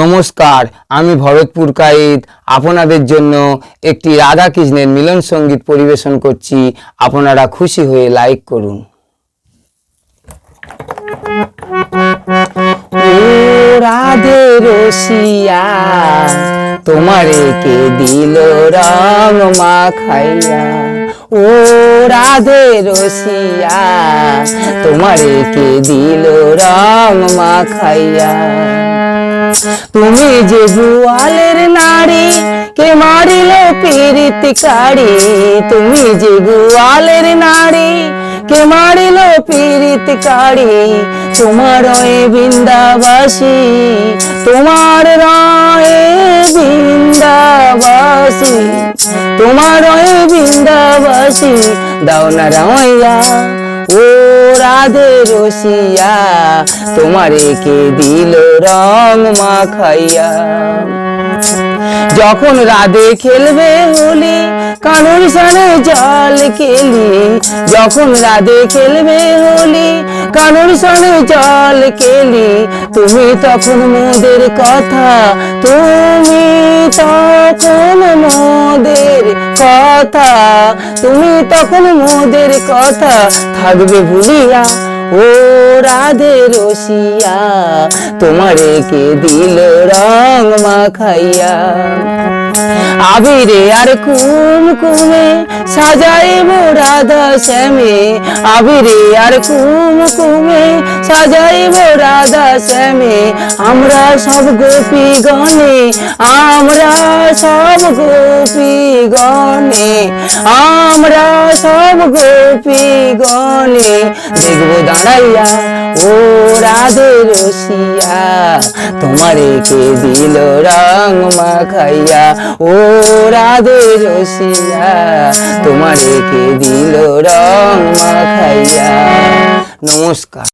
নমস্কার, আমি ভরতপুর কাইত আপনাদের জন্য একটি রাধা কৃষ্ণের মিলন সঙ্গীত পরিবেশন করছি। আপনারা খুশি হয়ে লাইক করুন। ও রাধে রসিয়া তোমারে কে দিল রং মাখাইয়া, ও রাধে রসিয়া তোমারে কে দিল রং মাখাইয়া। তুমি যে গোয়ালের নারী কে মারিল পীড়িত কাড়ি, তুমি যে গোয়ালের নারী কে মারিল পীড়িত কাড়ি। তোমার রয়ে বৃন্দাবাসী, তোমার রয়ে বৃন্দাবাসী, তোমার রয়ে বৃন্দাবাসী দাও না রামাইয়া। ও রাধে রসিয়া তোমারে কে দিল রং মাখাইয়া। যখন রাধে খেলবে হোলি কানুর সানে জল কেলি, যখন রাধে খেলবে হোলি কানুর সানে জল কেলি। তুমি তখন মোদের কথা, তুমি তখন মোদের কথা, তুমি তখন মোদের কথা থাকবে ভুলিয়া। ও রাধে রসিয়া তোমারে কে দিল রং মাখাইয়া। আবিরে আর কুমকুমে সাজাইব রাধা শ্যামে, আবিরে আর কুমকুমে সাজাইব রাধা শ্যামে। আমরা সব গোপী গণে, আমরা সব গোপী গণে, আমরা সব গোপী গণে দেখবো দাঁড়াইয়া। ও রাধে রসিয়া তোমারে কে দিল রং মাখাইয়া, ও রাধে রসিয়া তোমারে কে দিল রং মাখাইয়া। নমস্কার।